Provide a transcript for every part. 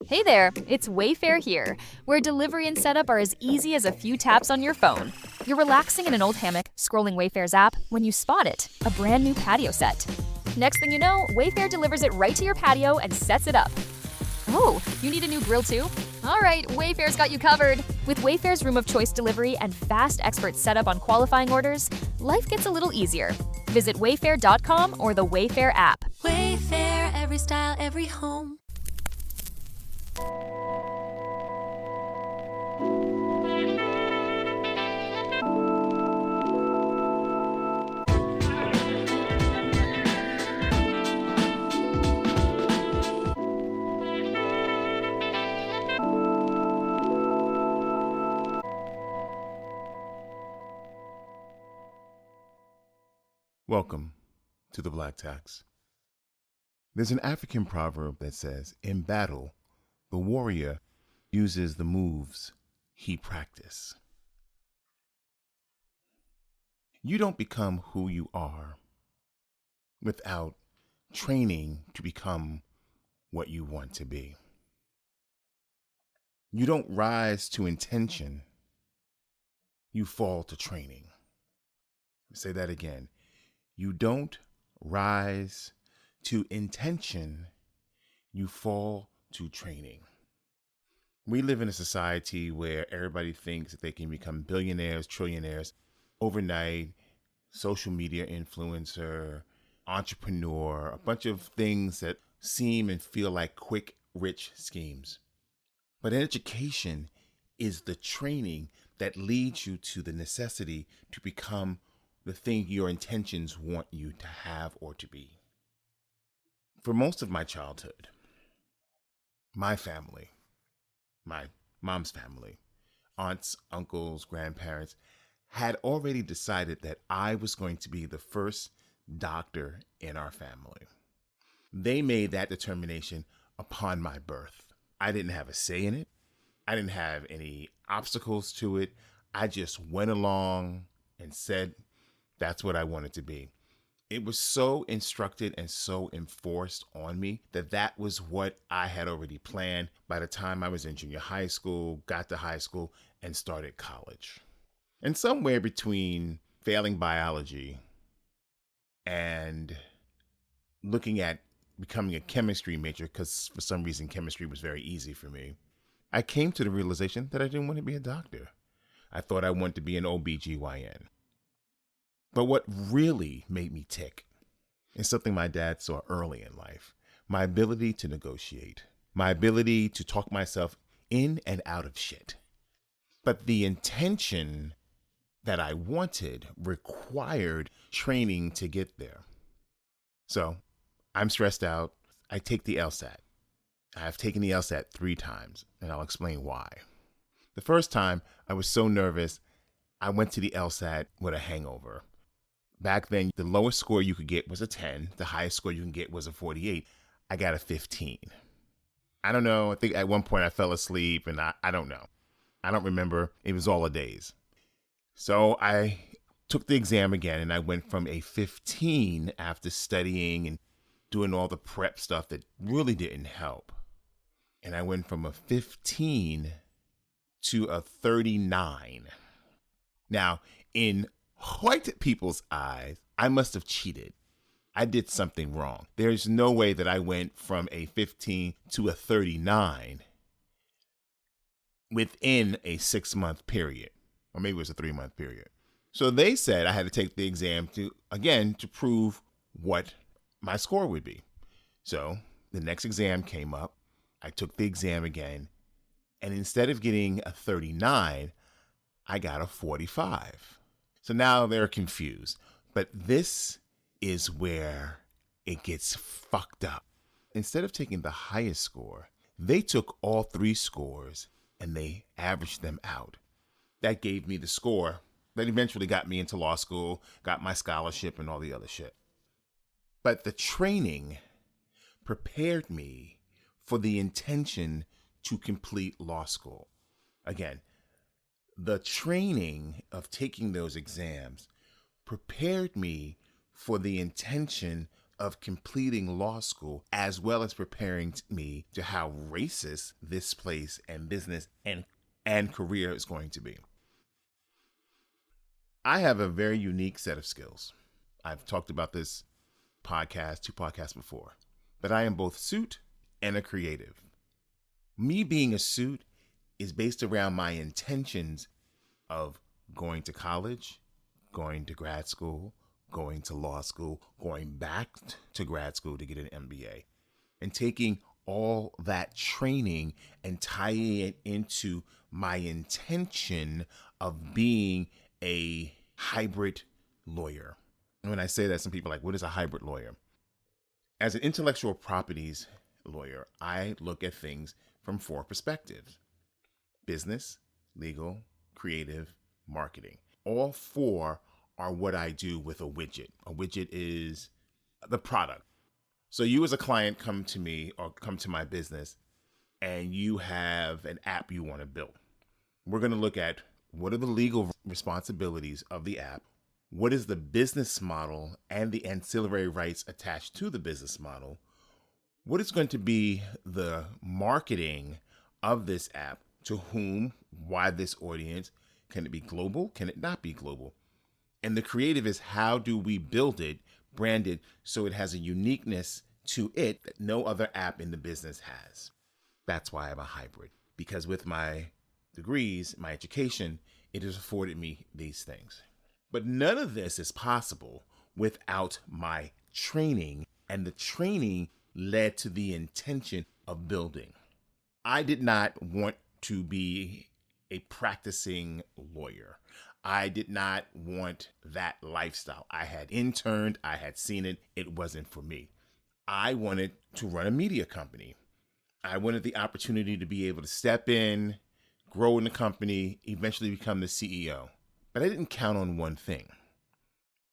Hey there, it's Wayfair here, where delivery and setup are as easy as a few taps on your phone. You're relaxing in an old hammock, scrolling Wayfair's app, when you spot it, a brand new patio set. Next thing you know, Wayfair delivers it right to your patio and sets it up. Oh, you need a new grill too? All right, Wayfair's got you covered. With Wayfair's Room of Choice delivery and fast expert setup on qualifying orders, life gets a little easier. Visit wayfair.com or the Wayfair app. Wayfair, every style, every home. Welcome to the Black Tax. There's an African proverb that says, in battle, the warrior uses the moves he practiced. You don't become who you are without training to become what you want to be. You don't rise to intention, you fall to training. Say that again. You don't rise to intention, you fall to training. We live in a society where everybody thinks that they can become billionaires, trillionaires overnight, social media influencer, entrepreneur, a bunch of things that seem and feel like quick, rich schemes. But education is the training that leads you to the necessity to become the thing your intentions want you to have or to be. For most of my childhood, my family, my mom's family, aunts, uncles, grandparents, had already decided that I was going to be the first doctor in our family. They made that determination upon my birth. I didn't have a say in it. I didn't have any obstacles to it. I just went along and said, that's what I wanted to be. It was so instructed and so enforced on me that that was what I had already planned by the time I was in junior high school, got to high school, and started college. And somewhere between failing biology and looking at becoming a chemistry major, because for some reason chemistry was very easy for me, I came to the realization that I didn't want to be a doctor. I thought I wanted to be an OBGYN. But what really made me tick is something my dad saw early in life: my ability to negotiate, my ability to talk myself in and out of shit. But the intention that I wanted required training to get there. So I'm stressed out. I take the LSAT. I've taken the LSAT 3 times, and I'll explain why. The first time, I was so nervous, I went to the LSAT with a hangover. Back then, the lowest score you could get was a 10. The highest score you can get was a 48. I got a 15. I don't know. I think at one point I fell asleep, and I don't know. I don't remember. It was all a daze. So I took the exam again, and I went from a 15 after studying and doing all the prep stuff that really didn't help. And I went from a 15 to a 39. Now, in white people's eyes, I must have cheated. I did something wrong. There's no way that I went from a 15 to a 39 within a 6-month period, or maybe it was a 3-month period. So they said I had to take the exam to prove what my score would be. So the next exam came up. I took the exam again, and instead of getting a 39, I got a 45. So now they're confused. But this is where it gets fucked up. Instead of taking the highest score, they took all 3 scores and they averaged them out. That gave me the score that eventually got me into law school, got my scholarship and all the other shit. But the training prepared me for the intention to complete law school. Again, the training of taking those exams prepared me for the intention of completing law school, as well as preparing me to how racist this place and business and career is going to be. I have a very unique set of skills. I've talked about this two podcasts before, but I am both suit and a creative. Me being a suit is based around my intentions of going to college, going to grad school, going to law school, going back to grad school to get an MBA, and taking all that training and tying it into my intention of being a hybrid lawyer. And when I say that, some people are like, what is a hybrid lawyer? As an intellectual properties lawyer, I look at things from 4 perspectives: business, legal, creative, marketing. All 4 are what I do with a widget. A widget is the product. So you as a client come to me or come to my business and you have an app you want to build. We're going to look at what are the legal responsibilities of the app, what is the business model and the ancillary rights attached to the business model, what is going to be the marketing of this app, to whom, why this audience, can it be global, can it not be global? And the creative is how do we build it, brand it, so it has a uniqueness to it that no other app in the business has. That's why I'm a hybrid, because with my degrees, my education, it has afforded me these things. But none of this is possible without my training, and the training led to the intention of building. I did not want to be a practicing lawyer. I did not want that lifestyle. I had interned, I had seen it. It wasn't for me. I wanted to run a media company. I wanted the opportunity to be able to step in, grow in the company, eventually become the CEO. But I didn't count on one thing.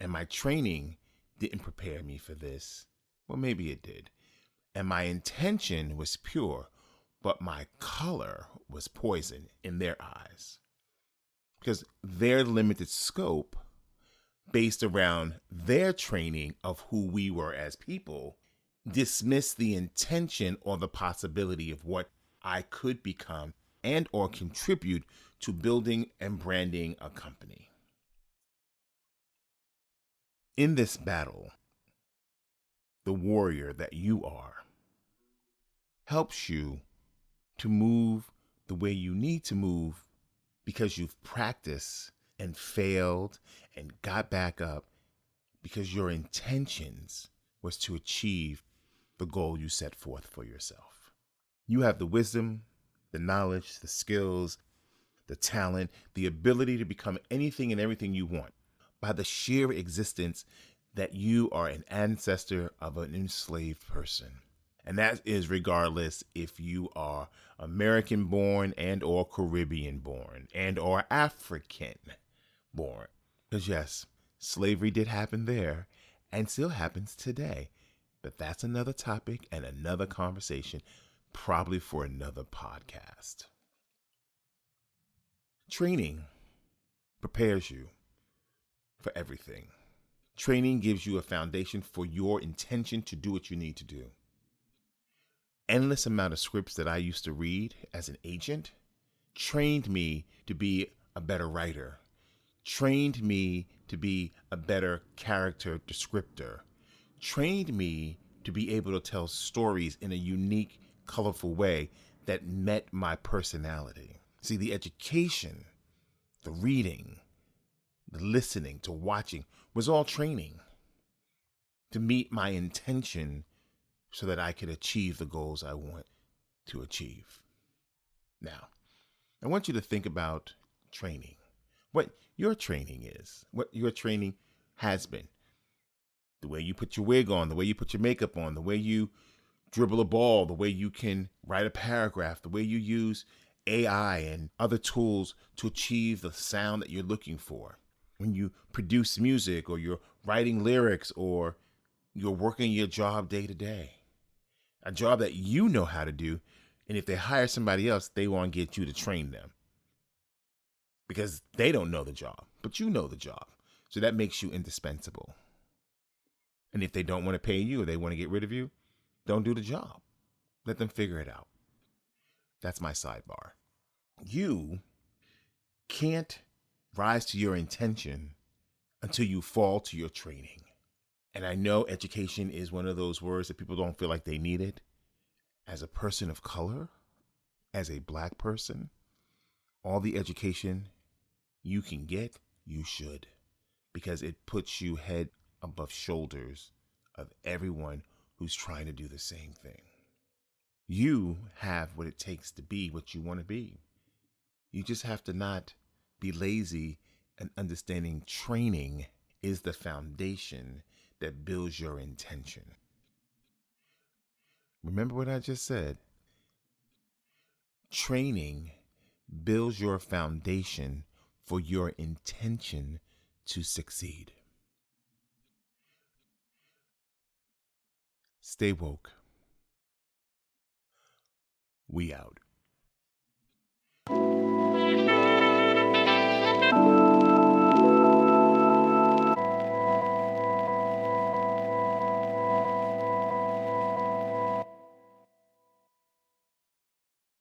And my training didn't prepare me for this. Well, maybe it did. And my intention was pure, but my color was poison in their eyes. Because their limited scope, based around their training of who we were as people, dismissed the intention or the possibility of what I could become and or contribute to building and branding a company. In this battle, the warrior that you are helps you to move the way you need to move, because you've practiced and failed and got back up, because your intentions was to achieve the goal you set forth for yourself. You have the wisdom, the knowledge, the skills, the talent, the ability to become anything and everything you want by the sheer existence that you are an ancestor of an enslaved person. And that is regardless if you are American born and or Caribbean born and or African born. Because yes, slavery did happen there and still happens today. But that's another topic and another conversation, probably for another podcast. Training prepares you for everything. Training gives you a foundation for your intention to do what you need to do. Endless amount of scripts that I used to read as an agent trained me to be a better writer, trained me to be a better character descriptor, trained me to be able to tell stories in a unique, colorful way that met my personality. See, the education, the reading, the listening, to watching was all training to meet my intention so that I could achieve the goals I want to achieve. Now, I want you to think about training, what your training is, what your training has been. The way you put your wig on, the way you put your makeup on, the way you dribble a ball, the way you can write a paragraph, the way you use AI and other tools to achieve the sound that you're looking for. When you produce music, or you're writing lyrics, or you're working your job day to day. A job that you know how to do, and if they hire somebody else, they want to get you to train them. Because they don't know the job, but you know the job. So that makes you indispensable. And if they don't want to pay you or they want to get rid of you, don't do the job. Let them figure it out. That's my sidebar. You can't rise to your intention until you fall to your training. And I know education is one of those words that people don't feel like they need it. As a person of color, as a Black person, all the education you can get, you should, because it puts you head above shoulders of everyone who's trying to do the same thing. You have what it takes to be what you want to be. You just have to not be lazy and understanding training is the foundation that builds your intention. Remember what I just said? Training builds your foundation for your intention to succeed. Stay woke. We out.